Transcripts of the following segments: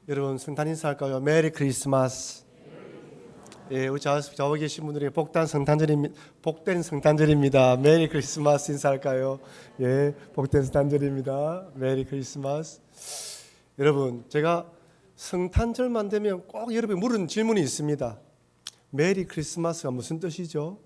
여러분 성탄 인사할까요? 메리 크리스마스. 예, 우리 좌우에 계신 분들이 복된 성탄절입니다. 메리 크리스마스 인사할까요? 예, 복된 성탄절입니다. 메리 크리스마스. 여러분, 제가 성탄절만 되면 꼭 여러분이 물은 질문이 있습니다. 메리 크리스마스가 무슨 뜻이죠?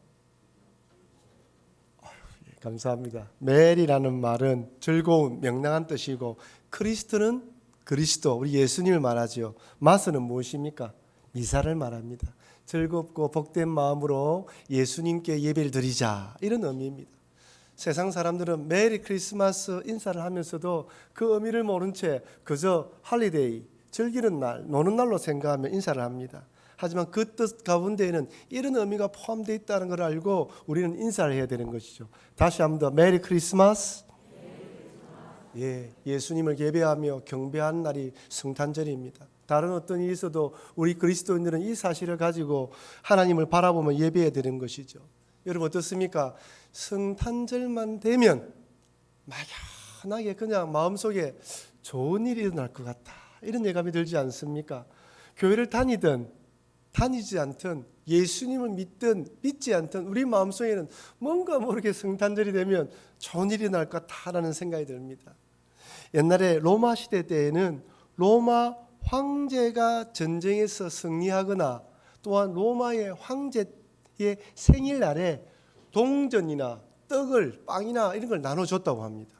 감사합니다. 메리라는 말은 즐거운, 명랑한 뜻이고, 크리스트는 그리스도, 우리 예수님을 말하죠. 마스는 무엇입니까? 미사를 말합니다. 즐겁고 복된 마음으로 예수님께 예배를 드리자, 이런 의미입니다. 세상 사람들은 메리 크리스마스 인사를 하면서도 그 의미를 모른 채 그저 할리데이, 즐기는 날, 노는 날로 생각하며 인사를 합니다. 하지만 그 뜻 가운데에는 이런 의미가 포함되어 있다는 걸 알고 우리는 인사를 해야 되는 것이죠. 다시 한번 더 메리 크리스마스. 예, 예수님을 예배하며 경배하는 날이 성탄절입니다. 다른 어떤 일이 있어도 우리 그리스도인들은 이 사실을 가지고 하나님을 바라보며 예배해야 되는 것이죠. 여러분 어떻습니까? 성탄절만 되면 막연하게 그냥 마음속에 좋은 일이 일어날 것 같다, 이런 예감이 들지 않습니까? 교회를 다니든 다니지 않든 예수님을 믿든 믿지 않든 우리 마음속에는 뭔가 모르게 성탄절이 되면 좋은 일이 날 것 같다라는 생각이 듭니다. 옛날에 로마 시대 때에는 로마 황제가 전쟁에서 승리하거나 또한 로마의 황제의 생일날에 동전이나 떡을, 빵이나 이런 걸 나눠줬다고 합니다.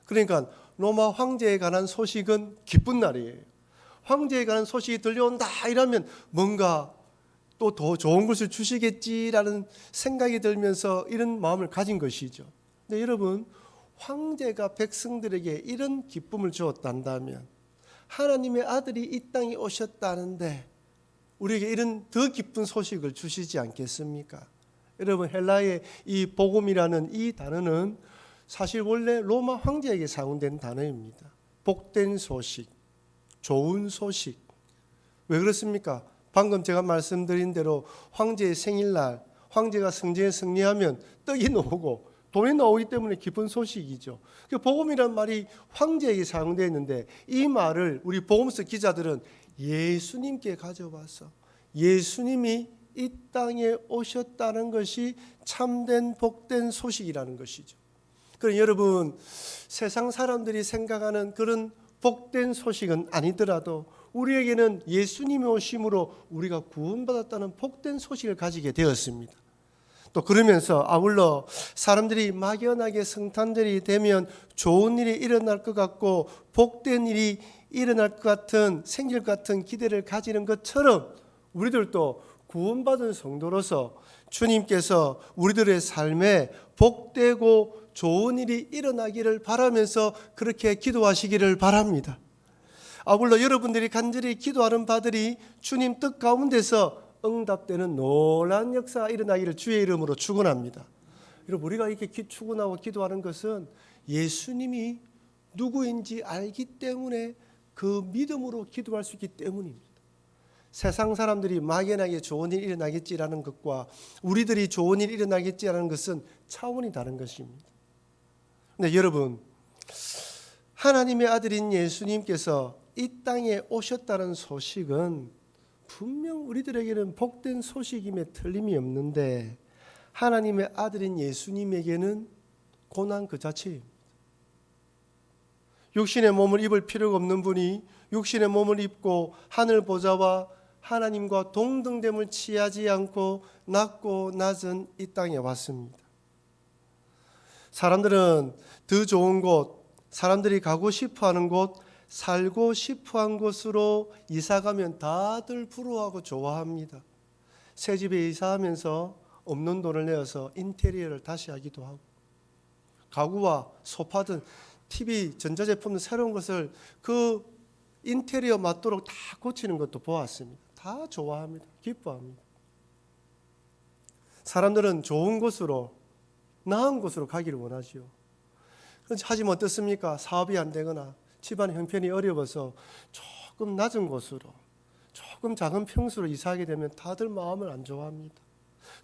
그러니까 로마 황제에 관한 소식은 기쁜 날이에요. 황제에 관한 소식이 들려온다 이러면 뭔가 또 더 좋은 것을 주시겠지라는 생각이 들면서 이런 마음을 가진 것이죠. 근데 여러분, 황제가 백성들에게 이런 기쁨을 주었단다면 하나님의 아들이 이 땅에 오셨다는데 우리에게 이런 더 기쁜 소식을 주시지 않겠습니까? 여러분, 헬라의 이 복음이라는 이 단어는 사실 원래 로마 황제에게 사용된 단어입니다. 복된 소식, 좋은 소식. 왜 그렇습니까? 방금 제가 말씀드린 대로 황제의 생일날, 황제가 승전에 승리하면 떡이 나오고 돈이 나오기 때문에 기쁜 소식이죠. 복음이란 말이 황제에게 사용되어 있는데 이 말을 우리 복음서 기자들은 예수님께 가져와서 예수님이 이 땅에 오셨다는 것이 참된 복된 소식이라는 것이죠. 그럼 여러분, 세상 사람들이 생각하는 그런 복된 소식은 아니더라도 우리에게는 예수님이 오심으로 우리가 구원받았다는 복된 소식을 가지게 되었습니다. 또 그러면서 아울러 사람들이 막연하게 성탄절이 되면 좋은 일이 일어날 것 같고 복된 일이 일어날 것 같은, 생길 것 같은 기대를 가지는 것처럼 우리들도 구원받은 성도로서 주님께서 우리들의 삶에 복되고 좋은 일이 일어나기를 바라면서 그렇게 기도하시기를 바랍니다. 아울러 여러분들이 간절히 기도하는 바들이 주님 뜻 가운데서 응답되는 놀라운 역사가 일어나기를 주의 이름으로 축원합니다. 여러분, 우리가 이렇게 축원하고 기도하는 것은 예수님이 누구인지 알기 때문에 그 믿음으로 기도할 수 있기 때문입니다. 세상 사람들이 막연하게 좋은 일이 일어나겠지라는 것과 우리들이 좋은 일이 일어나겠지라는 것은 차원이 다른 것입니다. 근데 여러분, 하나님의 아들인 예수님께서 이 땅에 오셨다는 소식은 분명 우리들에게는 복된 소식임에 틀림이 없는데 하나님의 아들인 예수님에게는 고난 그 자체입니다. 육신의 몸을 입을 필요가 없는 분이 육신의 몸을 입고 하늘 보좌와 하나님과 동등됨을 취하지 않고 낮고 낮은 이 땅에 왔습니다. 사람들은 더 좋은 곳, 사람들이 가고 싶어하는 곳, 살고 싶어한 곳으로 이사가면 다들 부러워하고 좋아합니다. 새 집에 이사하면서 없는 돈을 내어서 인테리어를 다시 하기도 하고, 가구와 소파든 TV, 전자제품 새로운 것을 그 인테리어 맞도록 다 고치는 것도 보았습니다. 다 좋아합니다. 기뻐합니다. 사람들은 좋은 곳으로, 나은 곳으로 가기를 원하지요. 하지만 어떻습니까? 사업이 안 되거나 집안 형편이 어려워서 조금 낮은 곳으로, 조금 작은 평수로 이사하게 되면 다들 마음을 안 좋아합니다.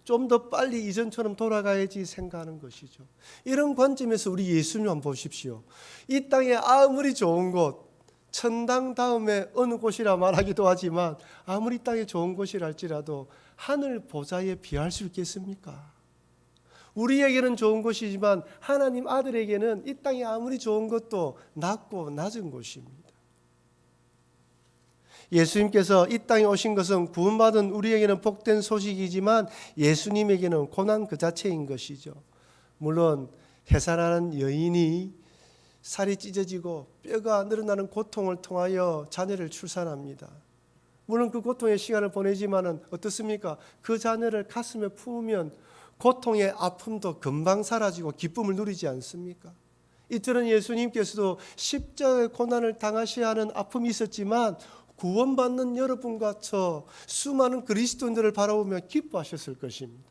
좀 더 빨리 이전처럼 돌아가야지 생각하는 것이죠. 이런 관점에서 우리 예수님 한번 보십시오. 이 땅에 아무리 좋은 곳, 천당 다음에 어느 곳이라 말하기도 하지만 아무리 땅이 좋은 곳이라 할지라도 하늘 보좌에 비할 수 있겠습니까? 우리에게는 좋은 곳이지만 하나님 아들에게는 이 땅이 아무리 좋은 것도 낮고 낮은 곳입니다. 예수님께서 이 땅에 오신 것은 구원받은 우리에게는 복된 소식이지만 예수님에게는 고난 그 자체인 것이죠. 물론 해산하는 여인이 살이 찢어지고 뼈가 늘어나는 고통을 통하여 자녀를 출산합니다. 물론 그 고통의 시간을 보내지만은 어떻습니까? 그 자녀를 가슴에 품으면 고통의 아픔도 금방 사라지고 기쁨을 누리지 않습니까? 이틀은 예수님께서도 십자가의 고난을 당하셔야 하는 아픔이 있었지만 구원받는 여러분과 저 수많은 그리스도인들을 바라보며 기뻐하셨을 것입니다.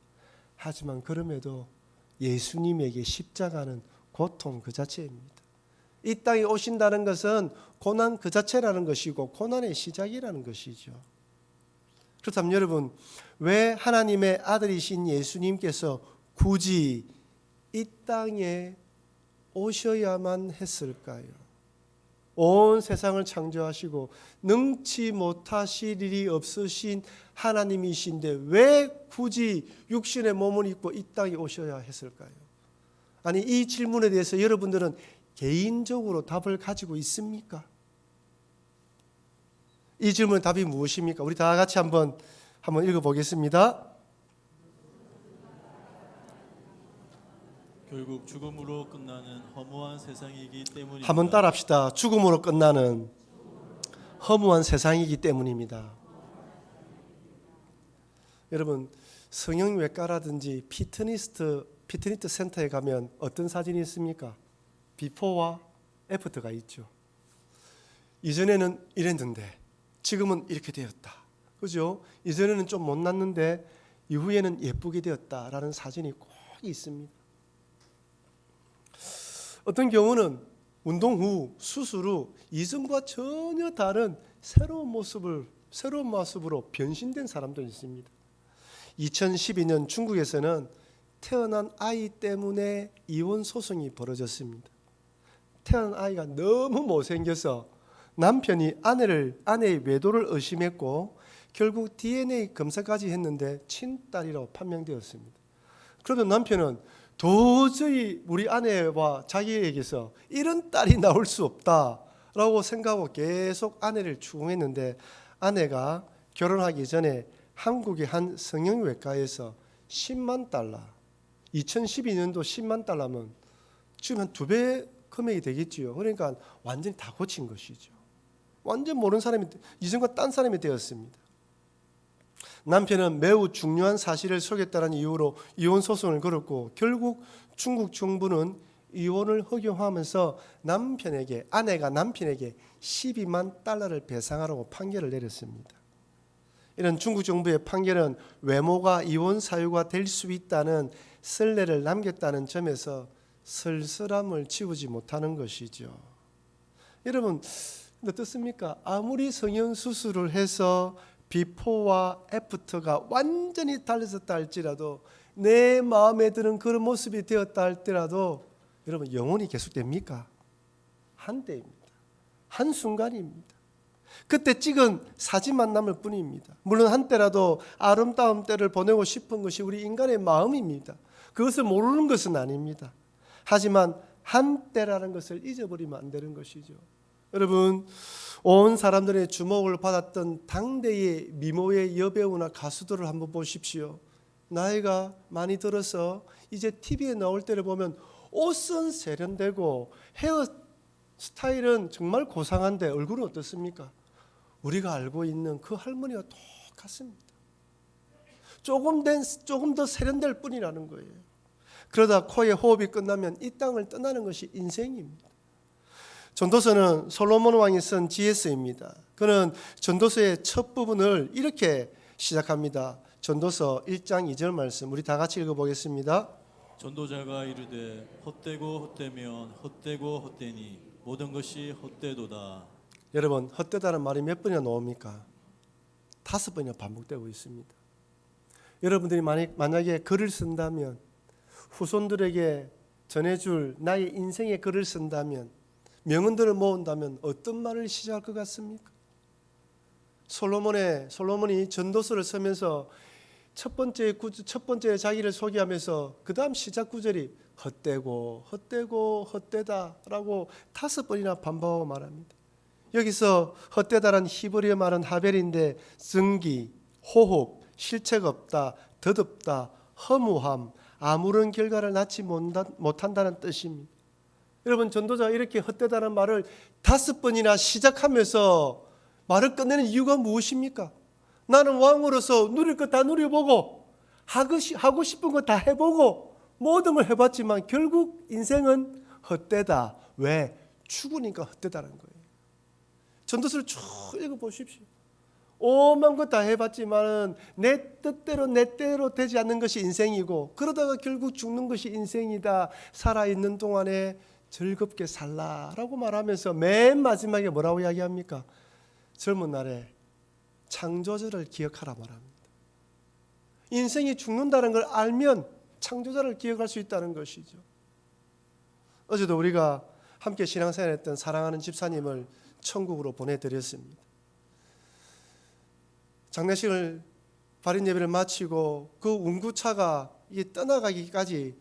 하지만 그럼에도 예수님에게 십자가는 고통 그 자체입니다. 이 땅에 오신다는 것은 고난 그 자체라는 것이고 고난의 시작이라는 것이죠. 그렇다면 여러분, 왜 하나님의 아들이신 예수님께서 굳이 이 땅에 오셔야만 했을까요? 온 세상을 창조하시고 능치 못하실 일이 없으신 하나님이신데 왜 굳이 육신의 몸을 입고 이 땅에 오셔야 했을까요? 아니, 이 질문에 대해서 여러분들은 개인적으로 답을 가지고 있습니까? 이 질문의 답이 무엇입니까? 우리 다 같이 한번 읽어보겠습니다. 결국 죽음으로 끝나는 허무한 세상이기 때문입니다. 한번 따라합시다. 죽음으로 끝나는 허무한 세상이기 때문입니다. 여러분, 성형외과라든지 피트니스 센터에 가면 어떤 사진이 있습니까? 비포와 애프터가 있죠. 이전에는 이랬는데 지금은 이렇게 되었다. 그죠? 이전에는 좀 못났는데 이후에는 예쁘게 되었다라는 사진이 꼭 있습니다. 어떤 경우는 운동 후, 수술 후 이전과 전혀 다른 새로운 모습으로 변신된 사람도 있습니다. 2012년 중국에서는 태어난 아이 때문에 이혼 소송이 벌어졌습니다. 태어난 아이가 너무 못생겨서 남편이 아내의 외도를 의심했고 결국 DNA 검사까지 했는데 친딸이라고 판명되었습니다. 그러던 남편은 도저히 우리 아내와 자기에게서 이런 딸이 나올 수 없다라고 생각하고 계속 아내를 추궁했는데 아내가 결혼하기 전에 한국의 한 성형외과에서 10만 달러, 2012년도 10만 달러면 지금 한 2배 금액이 되겠지요. 그러니까 완전히 다 고친 것이죠. 완전 모르는 사람이 이전과 딴 사람이 되었습니다. 남편은 매우 중요한 사실을 속였다는 이유로 이혼 소송을 걸었고 결국 중국 정부는 이혼을 허용하면서 아내가 남편에게 12만 달러를 배상하라고 판결을 내렸습니다. 이런 중국 정부의 판결은 외모가 이혼 사유가 될 수 있다는 선례를 남겼다는 점에서 쓸쓸함을 지우지 못하는 것이죠. 여러분, 어떻습니까? 아무리 성형수술을 해서 비포와 애프터가 완전히 달라졌다 할지라도 내 마음에 드는 그런 모습이 되었다 할지라도 여러분, 영원히 계속됩니까? 한때입니다. 한순간입니다. 그때 찍은 사진만 남을 뿐입니다. 물론 한때라도 아름다운 때를 보내고 싶은 것이 우리 인간의 마음입니다. 그것을 모르는 것은 아닙니다. 하지만 한때라는 것을 잊어버리면 안 되는 것이죠. 여러분, 온 사람들의 주목을 받았던 당대의 미모의 여배우나 가수들을 한번 보십시오. 나이가 많이 들어서 이제 TV에 나올 때를 보면 옷은 세련되고 헤어 스타일은 정말 고상한데 얼굴은 어떻습니까? 우리가 알고 있는 그 할머니와 똑같습니다. 조금 더 세련될 뿐이라는 거예요. 그러다 코에 호흡이 끝나면 이 땅을 떠나는 것이 인생입니다. 전도서는 솔로몬 왕이 쓴 지혜서입니다. 그는 전도서의 첫 부분을 이렇게 시작합니다. 전도서 1장 2절 말씀 우리 다 같이 읽어보겠습니다. 전도자가 이르되 헛되고 헛되면 헛되고 헛되니 모든 것이 헛되도다. 여러분, 헛되다는 말이 몇 번이나 나옵니까? 5번이나 반복되고 있습니다. 여러분들이 만약에 글을 쓴다면, 후손들에게 전해줄 나의 인생의 글을 쓴다면 명언들을 모은다면 어떤 말을 시작할 것 같습니까? 솔로몬이 전도서를 쓰면서 첫 번째 자기를 소개하면서 그 다음 시작 구절이 헛되고 헛되다라고 5번이나 반복하고 말합니다. 여기서 헛되다란 히브리어 말은 하벨인데 승기, 호흡, 실체가 없다, 덧없다, 허무함, 아무런 결과를 낳지 못한다는 뜻입니다. 여러분, 전도자가 이렇게 헛되다는 말을 5번이나 시작하면서 말을 끝내는 이유가 무엇입니까? 나는 왕으로서 누릴 것 다 누려보고 하고 싶은 거 다 해보고 모든 걸 해봤지만 결국 인생은 헛되다. 왜? 죽으니까 헛되다는 거예요. 전도서를 쭉 읽어보십시오. 오만 것 다 해봤지만 내 뜻대로 되지 않는 것이 인생이고 그러다가 결국 죽는 것이 인생이다. 살아있는 동안에 즐겁게 살라라고 말하면서 맨 마지막에 뭐라고 이야기합니까? 젊은 날에 창조주를 기억하라 말합니다. 인생이 죽는다는 걸 알면 창조자를 기억할 수 있다는 것이죠. 어제도 우리가 함께 신앙생활했던 사랑하는 집사님을 천국으로 보내드렸습니다. 장례식을 발인 예배를 마치고 그 운구차가 떠나가기까지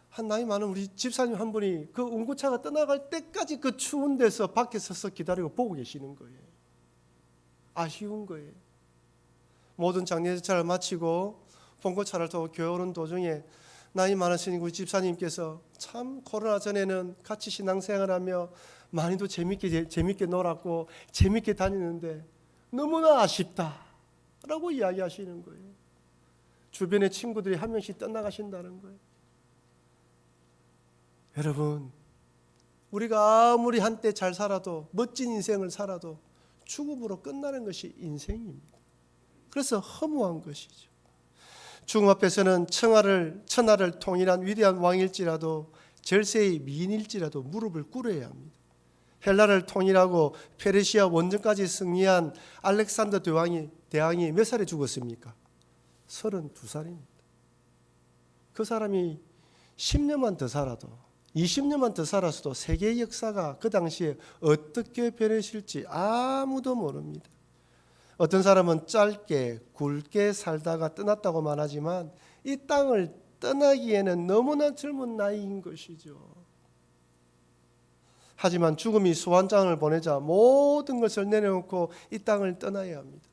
한 나이 많은 우리 집사님 한 분이 그 운구차가 떠나갈 때까지 그 추운 데서 밖에 서서 기다리고 보고 계시는 거예요. 아쉬운 거예요. 모든 장례차를 마치고 봉고차를 타고 교회 오는 도중에 나이 많으신 우리 집사님께서 참 코로나 전에는 같이 신앙생활하며 많이도 재밌게 놀았고 재밌게 다니는데 너무나 아쉽다라고 이야기하시는 거예요. 주변의 친구들이 한 명씩 떠나가신다는 거예요. 여러분, 우리가 아무리 한때 잘 살아도 멋진 인생을 살아도 죽음으로 끝나는 것이 인생입니다. 그래서 허무한 것이죠. 죽음 앞에서는 천하를 통일한 위대한 왕일지라도 절세의 미인일지라도 무릎을 꿇어야 합니다. 헬라를 통일하고 페르시아 원정까지 승리한 알렉산더 대왕이 몇 살에 죽었습니까? 32살입니다. 그 사람이 10년만 더 살아도 20년만 더 살았어도 세계의 역사가 그 당시에 어떻게 변했을지 아무도 모릅니다. 어떤 사람은 짧게 굵게 살다가 떠났다고 말하지만 이 땅을 떠나기에는 너무나 젊은 나이인 것이죠. 하지만 죽음이 소환장을 보내자 모든 것을 내려놓고 이 땅을 떠나야 합니다.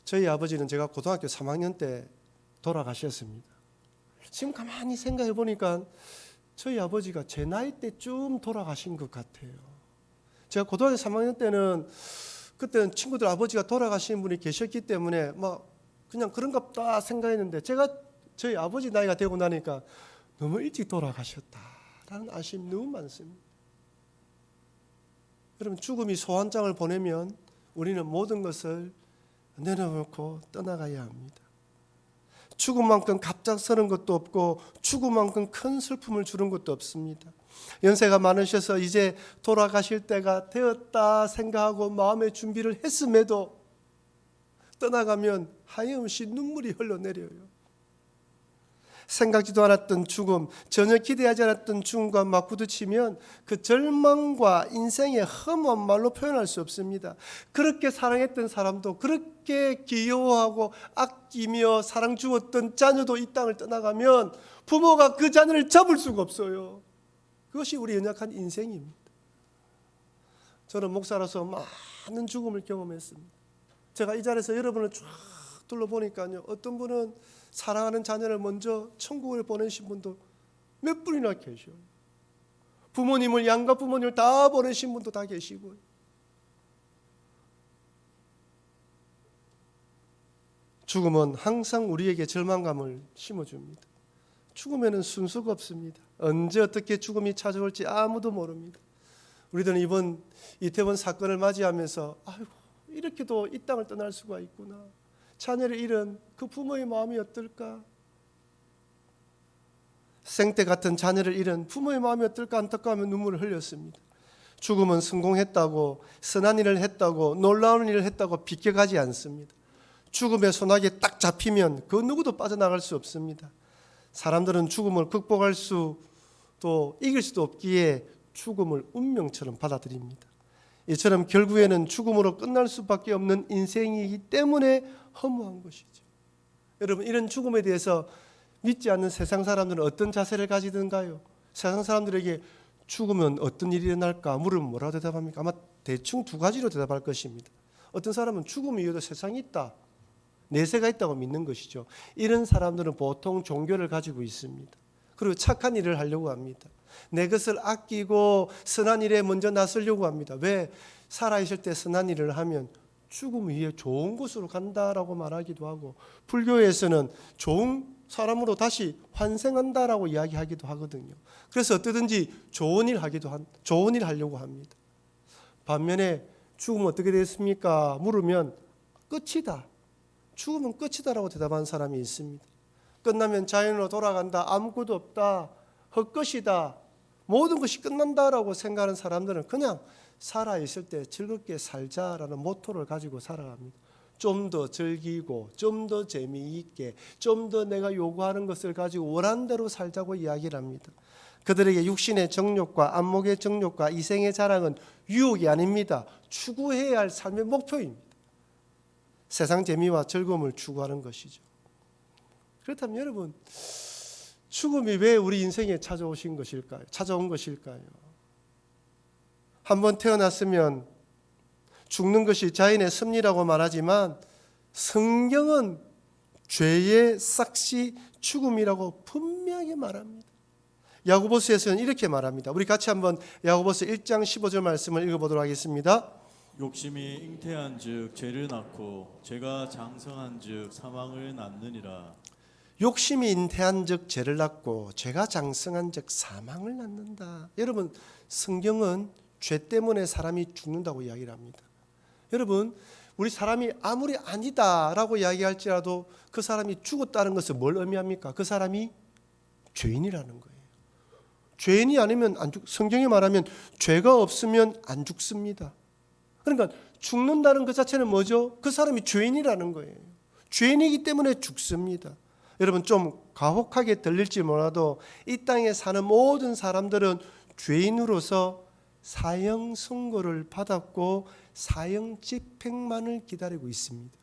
저희 아버지는 제가 고등학교 3학년 때 돌아가셨습니다. 지금 가만히 생각해 보니까 저희 아버지가 제 나이 때쯤 돌아가신 것 같아요. 제가 고등학교 3학년 때는 그때는 친구들 아버지가 돌아가신 분이 계셨기 때문에 그냥 그런갑다 생각했는데 저희 아버지 나이가 되고 나니까 너무 일찍 돌아가셨다라는 아쉬움이 너무 많습니다. 여러분, 죽음이 소환장을 보내면 우리는 모든 것을 내려놓고 떠나가야 합니다. 죽음만큼 갑작스러운 것도 없고 죽음만큼 큰 슬픔을 주는 것도 없습니다. 연세가 많으셔서 이제 돌아가실 때가 되었다 생각하고 마음의 준비를 했음에도 떠나가면 하염없이 눈물이 흘러내려요. 생각지도 않았던 죽음, 전혀 기대하지 않았던 죽음과 막 부딪히면 그 절망과 인생의 허무한 말로 표현할 수 없습니다. 그렇게 사랑했던 사람도, 그렇게 귀여워하고 아끼며 사랑 주었던 자녀도 이 땅을 떠나가면 부모가 그 자녀를 잡을 수가 없어요. 그것이 우리 연약한 인생입니다. 저는 목사로서 많은 죽음을 경험했습니다. 제가 이 자리에서 여러분을 쫙 둘러보니까요, 어떤 분은 사랑하는 자녀를 먼저 천국을 보내신 분도 몇 분이나 계셔요. 부모님을, 양가 부모님을 다 보내신 분도 다 계시고요. 죽음은 항상 우리에게 절망감을 심어줍니다. 죽음에는 순서가 없습니다. 언제 어떻게 죽음이 찾아올지 아무도 모릅니다. 우리들은 이번 이태원 사건을 맞이하면서 아이고, 이렇게도 이 땅을 떠날 수가 있구나. 자녀를 잃은 그 부모의 마음이 어떨까? 생태 같은 자녀를 잃은 부모의 마음이 어떨까 안타까우며 눈물을 흘렸습니다. 죽음은 성공했다고, 선한 일을 했다고, 놀라운 일을 했다고 비껴가지 않습니다. 죽음의 소나기에 딱 잡히면 그 누구도 빠져나갈 수 없습니다. 사람들은 죽음을 극복할 수도 이길 수도 없기에 죽음을 운명처럼 받아들입니다. 이처럼 결국에는 죽음으로 끝날 수밖에 없는 인생이기 때문에 허무한 것이죠. 여러분, 이런 죽음에 대해서 믿지 않는 세상 사람들은 어떤 자세를 가지던가요? 세상 사람들에게 죽으면 어떤 일이 일어날까 물으면 뭐라고 대답합니까? 아마 대충 두 가지로 대답할 것입니다. 어떤 사람은 죽음 이후에도 세상이 있다, 내세가 있다고 믿는 것이죠. 이런 사람들은 보통 종교를 가지고 있습니다. 그리고 착한 일을 하려고 합니다. 내 것을 아끼고 선한 일에 먼저 나서려고 합니다. 왜? 살아있을 때 선한 일을 하면 죽음 위에 좋은 곳으로 간다라고 말하기도 하고, 불교에서는 좋은 사람으로 다시 환생한다라고 이야기하기도 하거든요. 그래서 어떠든지 좋은 일 하려고 합니다. 반면에 죽으면 어떻게 됐습니까? 물으면 끝이다, 죽으면 끝이다라고 대답하는 사람이 있습니다. 끝나면 자연으로 돌아간다, 아무것도 없다, 헛것이다, 모든 것이 끝난다라고 생각하는 사람들은 그냥 살아있을 때 즐겁게 살자라는 모토를 가지고 살아갑니다. 좀 더 즐기고 좀 더 재미있게 좀 더 내가 요구하는 것을 가지고 원하는 대로 살자고 이야기를 합니다. 그들에게 육신의 정욕과 안목의 정욕과 이생의 자랑은 유혹이 아닙니다. 추구해야 할 삶의 목표입니다. 세상 재미와 즐거움을 추구하는 것이죠. 그렇다면 여러분, 죽음이 왜 우리 인생에 찾아온 것일까요? 한번 태어났으면 죽는 것이 자연의 섭리라고 말하지만 성경은 죄의 삭시 죽음이라고 분명히 말합니다. 야고보서에서는 이렇게 말합니다. 우리 같이 한번 야고보서 1장 15절 말씀을 읽어보도록 하겠습니다. 욕심이 잉태한즉 죄를 낳고 죄가 장성한즉 사망을 낳느니라. 욕심이 잉태한즉 죄를 낳고 죄가 장성한즉 사망을 낳는다. 여러분, 성경은 죄 때문에 사람이 죽는다고 이야기를 합니다. 여러분, 우리 사람이 아무리 아니다라고 이야기할지라도 그 사람이 죽었다는 것은 뭘 의미합니까? 그 사람이 죄인이라는 거예요. 죄인이 아니면 안 죽. 성경이 말하면 죄가 없으면 안 죽습니다. 그러니까 죽는다는 것 자체는 뭐죠? 그 사람이 죄인이라는 거예요. 죄인이기 때문에 죽습니다. 여러분, 좀 가혹하게 들릴지 몰라도 이 땅에 사는 모든 사람들은 죄인으로서 사형 선고를 받았고 사형 집행만을 기다리고 있습니다.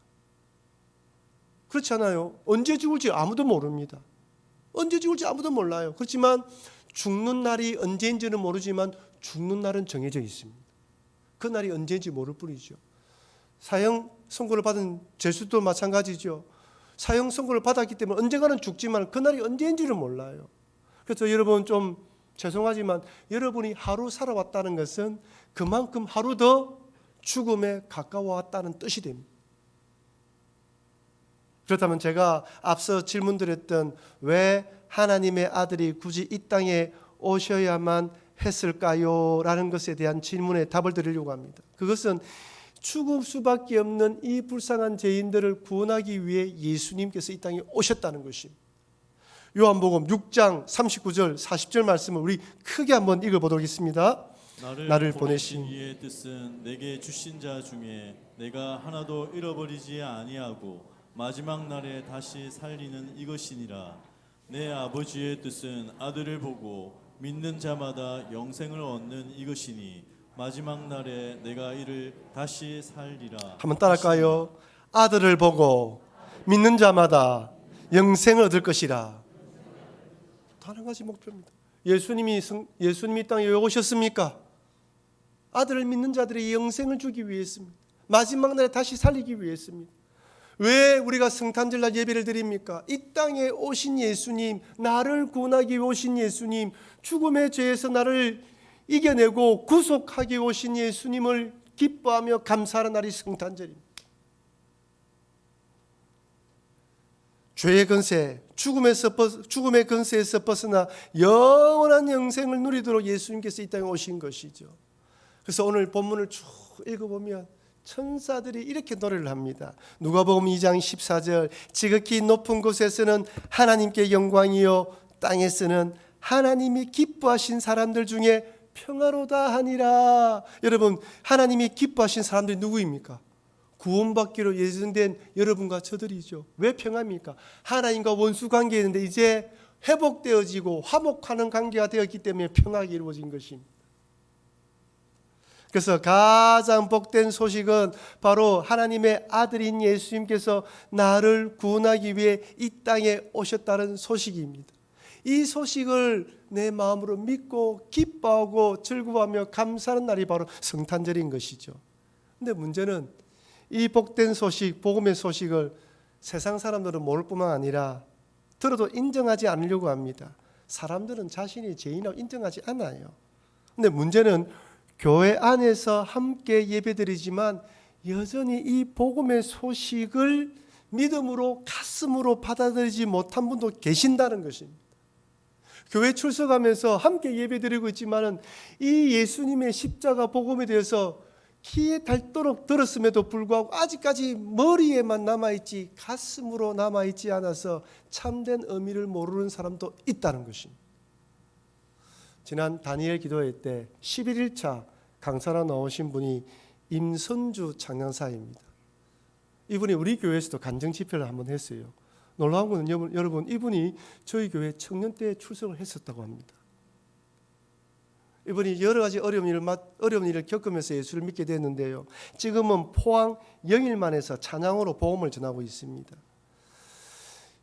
그렇지 않아요? 언제 죽을지 아무도 모릅니다. 언제 죽을지 아무도 몰라요. 그렇지만 죽는 날이 언제인지는 모르지만 죽는 날은 정해져 있습니다. 그 날이 언제인지 모를 뿐이죠. 사형 선고를 받은 죄수도 마찬가지죠. 사형 선고를 받았기 때문에 언젠가는 죽지만 그날이 언제인지를 몰라요. 그래서 여러분, 좀 죄송하지만 여러분이 하루 살아왔다는 것은 그만큼 하루 더 죽음에 가까워왔다는 뜻이 됩니다. 그렇다면 제가 앞서 질문드렸던 왜 하나님의 아들이 굳이 이 땅에 오셔야만 했을까요? 라는 것에 대한 질문에 답을 드리려고 합니다. 그것은 죽을 수밖에 없는 이 불쌍한 죄인들을 구원하기 위해 예수님께서 이 땅에 오셨다는 것입니다. 요한복음 6장 39절 40절 말씀을 우리 크게 한번 읽어보도록 하겠습니다. 나를 보내신 이의 뜻은 내게 주신 자 중에 내가 하나도 잃어버리지 아니하고 마지막 날에 다시 살리는 이것이니라. 내 아버지의 뜻은 아들을 보고 믿는 자마다 영생을 얻는 이것이니 마지막 날에 내가 이를 다시 살리라. 한번 따라할까요? 아들을 보고 믿는 자마다 영생을 얻을 것이라. 다른 가지 목표입니다. 예수님이 이 땅에 왜 오셨습니까? 아들을 믿는 자들의 영생을 주기 위해였습니다. 마지막 날에 다시 살리기 위해였습니다. 왜 우리가 성탄절날 예배를 드립니까? 이 땅에 오신 예수님, 나를 구원하기 위해 오신 예수님, 죽음의 죄에서 나를 이겨내고 구속하기 위해 오신 예수님을 기뻐하며 감사하는 날이 성탄절입니다. 죄의 건세, 죽음의 건세에서 벗어나 영원한 영생을 누리도록 예수님께서 이 땅에 오신 것이죠. 그래서 오늘 본문을 쭉 읽어보면 천사들이 이렇게 노래를 합니다. 누가복음 2장 14절, 지극히 높은 곳에서는 하나님께 영광이요 땅에서는 하나님이 기뻐하신 사람들 중에 평화로다 하니라. 여러분, 하나님이 기뻐하신 사람들이 누구입니까? 구원받기로 예정된 여러분과 저들이죠. 왜 평화입니까? 하나님과 원수 관계였는데 이제 회복되어지고 화목하는 관계가 되었기 때문에 평화가 이루어진 것입니다. 그래서 가장 복된 소식은 바로 하나님의 아들인 예수님께서 나를 구원하기 위해 이 땅에 오셨다는 소식입니다. 이 소식을 내 마음으로 믿고 기뻐하고 즐거워하며 감사하는 날이 바로 성탄절인 것이죠. 근데 문제는 이 복된 소식, 복음의 소식을 세상 사람들은 모를 뿐만 아니라 들어도 인정하지 않으려고 합니다. 사람들은 자신이 죄인이라고 인정하지 않아요. 근데 문제는 교회 안에서 함께 예배드리지만 여전히 이 복음의 소식을 믿음으로 가슴으로 받아들이지 못한 분도 계신다는 것입니다. 교회 출석하면서 함께 예배드리고 있지만은 이 예수님의 십자가 복음에 대해서 귀에 닳도록 들었음에도 불구하고 아직까지 머리에만 남아있지 가슴으로 남아있지 않아서 참된 의미를 모르는 사람도 있다는 것입니다. 지난 다니엘 기도회 때 11일차 강사로 나오신 분이 임선주 창양사입니다. 이분이 우리 교회에서도 간증 집회를 한번 했어요. 놀라운 것은 여러분, 이분이 저희 교회 청년대에 출석을 했었다고 합니다. 이분이 여러 가지 어려운 일을 겪으면서 예수를 믿게 됐는데요. 지금은 포항 영일만에서 찬양으로 복음을 전하고 있습니다.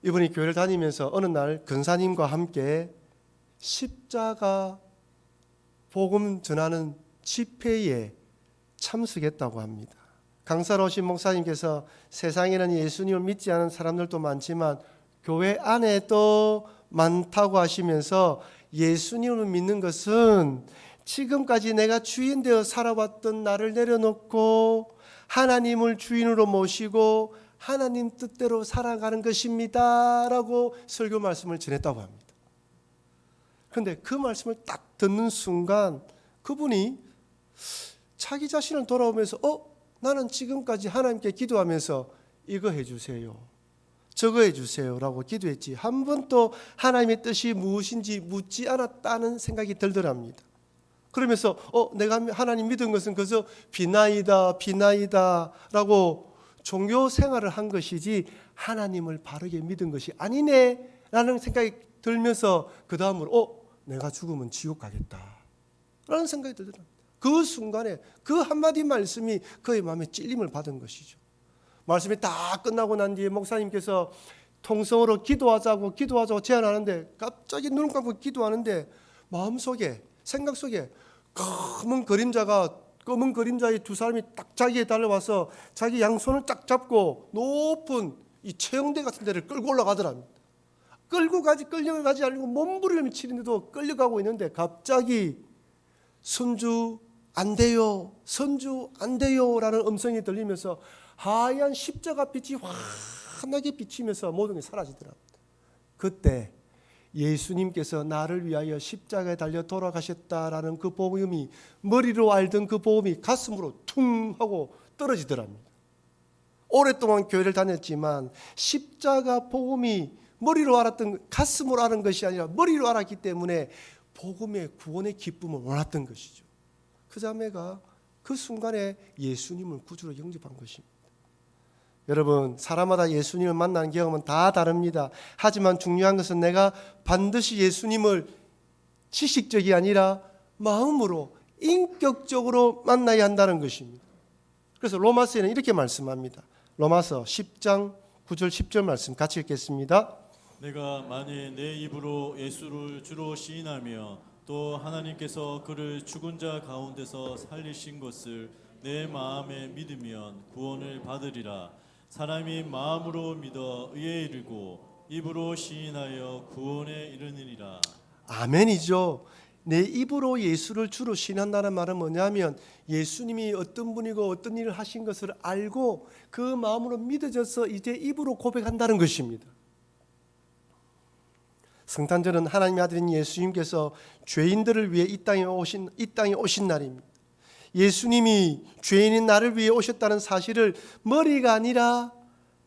이분이 교회를 다니면서 어느 날 근사님과 함께 십자가 복음 전하는 집회에 참석했다고 합니다. 강사로 오신 목사님께서 세상에는 예수님을 믿지 않은 사람들도 많지만 교회 안에도 많다고 하시면서 예수님을 믿는 것은 지금까지 내가 주인 되어 살아왔던 나를 내려놓고 하나님을 주인으로 모시고 하나님 뜻대로 살아가는 것입니다 라고 설교 말씀을 전했다고 합니다. 그런데 그 말씀을 딱 듣는 순간 그분이 자기 자신을 돌아오면서 나는 지금까지 하나님께 기도하면서 이거 해주세요, 저거 해주세요 라고 기도했지 한 번도 하나님의 뜻이 무엇인지 묻지 않았다는 생각이 들더랍니다. 그러면서 내가 하나님 믿은 것은 그저 비나이다 라고 종교 생활을 한 것이지 하나님을 바르게 믿은 것이 아니네 라는 생각이 들면서 그 다음으로 내가 죽으면 지옥 가겠다 라는 생각이 들더랍니다. 그 순간에 그 한마디 말씀이 그의 마음에 찔림을 받은 것이죠. 말씀이 다 끝나고 난 뒤에 목사님께서 통성으로 기도하자고 제안하는데 갑자기 눈을 감고 기도하는데 마음속에 생각 속에 검은 그림자의 두 사람이 딱 자기에 달려와서 자기 양손을 딱 잡고 높은 이 채용대 같은 데를 끌고 올라가더랍니다. 끌려가지 않고 몸부림을 치는데도 끌려가고 있는데 갑자기 선주 안 돼요 라는 음성이 들리면서 하얀 십자가 빛이 환하게 비치면서 모든 게 사라지더랍니다. 그때 예수님께서 나를 위하여 십자가에 달려 돌아가셨다라는 그 복음이 머리로 알던 그 복음이 가슴으로 퉁 하고 떨어지더랍니다. 오랫동안 교회를 다녔지만 십자가 복음이 머리로 알았던 가슴으로 아는 것이 아니라 머리로 알았기 때문에 복음의 구원의 기쁨을 몰랐던 것이죠. 그 자매가 그 순간에 예수님을 구주로 영접한 것입니다. 여러분, 사람마다 예수님을 만나는 경험은 다 다릅니다. 하지만 중요한 것은 내가 반드시 예수님을 지식적이 아니라 마음으로 인격적으로 만나야 한다는 것입니다. 그래서 로마서에는 이렇게 말씀합니다. 로마서 10장 9절 10절 말씀 같이 읽겠습니다. 내가 만일 내 입으로 예수를 주로 시인하며 또 하나님께서 그를 죽은 자 가운데서 살리신 것을 내 마음에 믿으면 구원을 받으리라. 사람이 마음으로 믿어 의에 이르고 입으로 시인하여 구원에 이르느니라. 아멘이죠. 내 입으로 예수를 주로 시인한다는 말은 뭐냐면 예수님이 어떤 분이고 어떤 일을 하신 것을 알고 그 마음으로 믿어져서 이제 입으로 고백한다는 것입니다. 성탄절은 하나님의 아들인 예수님께서 죄인들을 위해 이 땅에 오신 날입니다. 예수님이 죄인인 나를 위해 오셨다는 사실을 머리가 아니라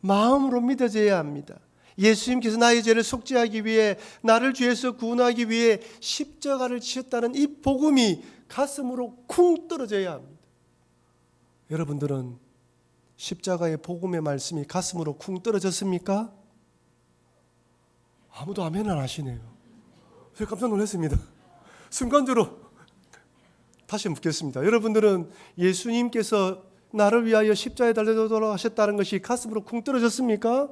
마음으로 믿어져야 합니다. 예수님께서 나의 죄를 속죄하기 위해 나를 죄에서 구원하기 위해 십자가를 지셨다는 이 복음이 가슴으로 쿵 떨어져야 합니다. 여러분들은 십자가의 복음의 말씀이 가슴으로 쿵 떨어졌습니까? 아무도 아멘 안 하시네요. 제가 깜짝 놀랐습니다. 순간적으로 다시 묻겠습니다. 여러분들은 예수님께서 나를 위하여 십자가에 달려 돌아가셨다는 것이 가슴으로 쿵 떨어졌습니까?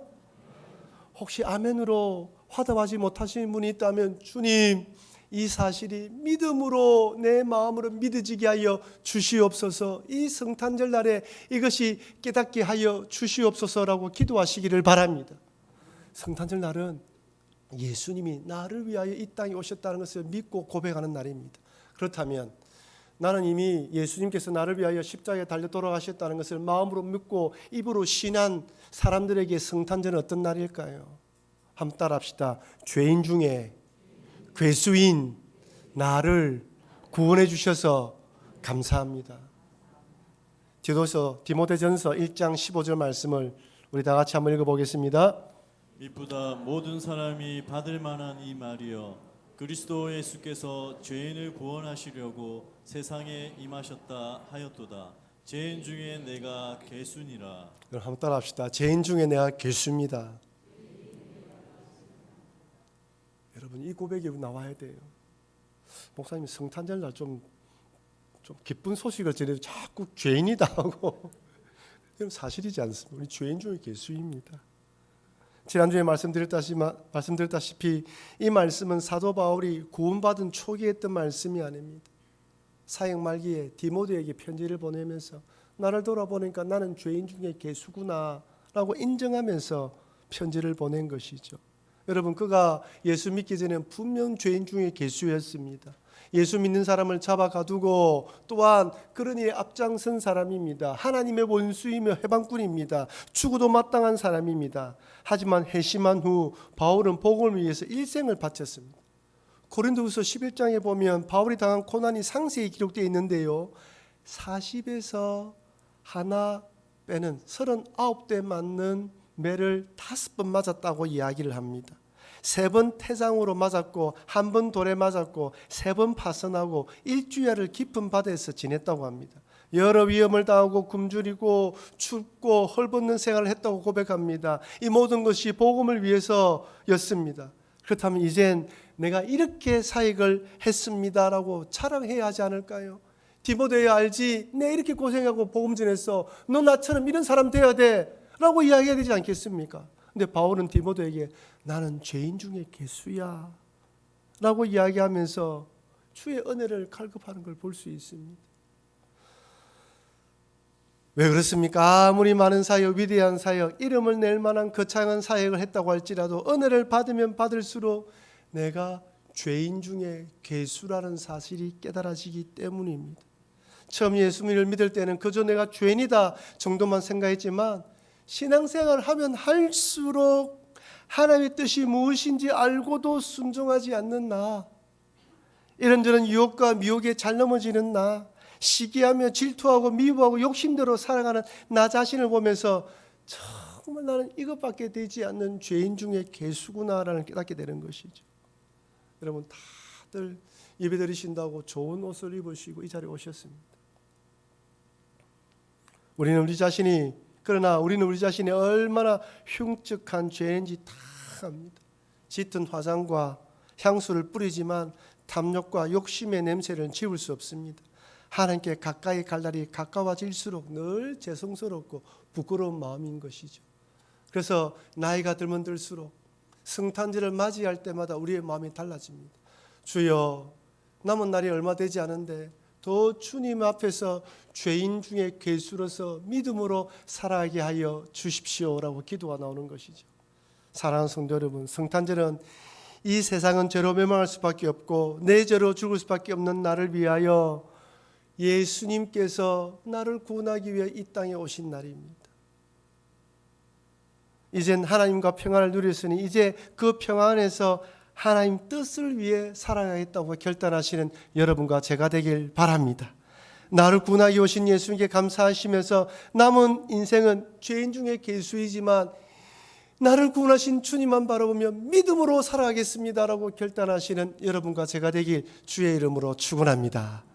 혹시 아멘으로 화답하지 못하시는 분이 있다면 주님, 이 사실이 믿음으로 내 마음으로 믿어지게 하여 주시옵소서, 이 성탄절 날에 이것이 깨닫게 하여 주시옵소서라고 기도하시기를 바랍니다. 성탄절 날은 예수님이 나를 위하여 이 땅에 오셨다는 것을 믿고 고백하는 날입니다. 그렇다면 나는 이미 예수님께서 나를 위하여 십자가에 달려 돌아가셨다는 것을 마음으로 믿고 입으로 신한 사람들에게 성탄절은 어떤 날일까요? 한번 따라합시다. 죄인 중에 괴수인 나를 구원해 주셔서 감사합니다. 디모데전서 1장 15절 말씀을 우리 다 같이 한번 읽어보겠습니다. 이보다 모든 사람이 받을 만한 이 말이여, 그리스도 예수께서 죄인을 구원하시려고 세상에 임하셨다 하였도다. 죄인 중에 내가 괴수니라. 한번 따라합시다. 죄인 중에 내가 괴수입니다. 여러분, 이 고백이 나와야 돼요. 목사님 성탄절 날 좀 기쁜 소식을 전해도 자꾸 죄인이다 하고 이건 사실이지 않습니다. 우리 죄인 중에 괴수입니다. 지난주에 말씀드렸다시피 이 말씀은 사도 바울이 구원받은 초기에 했던 말씀이 아닙니다. 사역 말기에 디모데에게 편지를 보내면서 나를 돌아보니까 나는 죄인 중에 괴수구나 라고 인정하면서 편지를 보낸 것이죠. 여러분, 그가 예수 믿기 전에는 분명 죄인 중에 괴수였습니다. 예수 믿는 사람을 잡아가두고 또한 그런 일에 앞장선 사람입니다. 하나님의 원수이며 해방꾼입니다. 죽어도 마땅한 사람입니다. 하지만 회심한 후 바울은 복음을 위해서 일생을 바쳤습니다. 고린도후서 11장에 보면 바울이 당한 고난이 상세히 기록되어 있는데요, 40에서 하나 빼는 39대 맞는 매를 5번 맞았다고 이야기를 합니다. 3번 태장으로 맞았고 1번 돌에 맞았고 3번 파선하고 일주일을 깊은 바다에서 지냈다고 합니다. 여러 위험을 당하고 굶주리고 춥고 헐벗는 생활을 했다고 고백합니다. 이 모든 것이 복음을 위해서였습니다. 그렇다면 이젠 내가 이렇게 사역을 했습니다라고 자랑해야 하지 않을까요? 디모데야, 알지? 내 이렇게 고생하고 복음 전했어. 너 나처럼 이런 사람 돼야 돼 라고 이야기해야 되지 않겠습니까? 근데 바울은 디모데에게 나는 죄인 중에 괴수야 라고 이야기하면서 주의 은혜를 갈급하는 걸 볼 수 있습니다. 왜 그렇습니까? 아무리 많은 사역, 위대한 사역, 이름을 낼 만한 거창한 사역을 했다고 할지라도 은혜를 받으면 받을수록 내가 죄인 중에 괴수라는 사실이 깨달아지기 때문입니다. 처음 예수님을 믿을 때는 그저 내가 죄인이다 정도만 생각했지만 신앙생활을 하면 할수록 하나님의 뜻이 무엇인지 알고도 순종하지 않는 나, 이런저런 유혹과 미혹에 잘 넘어지는 나, 시기하며 질투하고 미워하고 욕심대로 살아가는 나 자신을 보면서 정말 나는 이것밖에 되지 않는 죄인 중에 괴수구나라는 깨닫게 되는 것이죠. 여러분, 다들 예배 드리신다고 좋은 옷을 입으시고 이 자리에 오셨습니다. 우리는 우리 자신이 얼마나 흉측한 죄인지 다 압니다. 짙은 화장과 향수를 뿌리지만 탐욕과 욕심의 냄새를 지울 수 없습니다. 하나님께 가까이 갈 날이 가까워질수록 늘 죄송스럽고 부끄러운 마음인 것이죠. 그래서 나이가 들면 들수록 성탄절을 맞이할 때마다 우리의 마음이 달라집니다. 주여, 남은 날이 얼마 되지 않은데 더 주님 앞에서 죄인 중에 괴수로서 믿음으로 살아가게 하여 주십시오라고 기도가 나오는 것이죠. 사랑하는 성도 여러분, 성탄절은 이 세상은 죄로 멸망할 수밖에 없고 내 죄로 죽을 수밖에 없는 나를 위하여 예수님께서 나를 구원하기 위해 이 땅에 오신 날입니다. 이젠 하나님과 평안을 누렸으니 이제 그 평안 안에서 하나님 뜻을 위해 살아가겠다고 결단하시는 여러분과 제가 되길 바랍니다. 나를 구원하기 오신 예수님께 감사하시면서 남은 인생은 죄인 중에 괴수이지만 나를 구원하신 주님만 바라보며 믿음으로 살아가겠습니다라고 결단하시는 여러분과 제가 되길 주의 이름으로 축원합니다.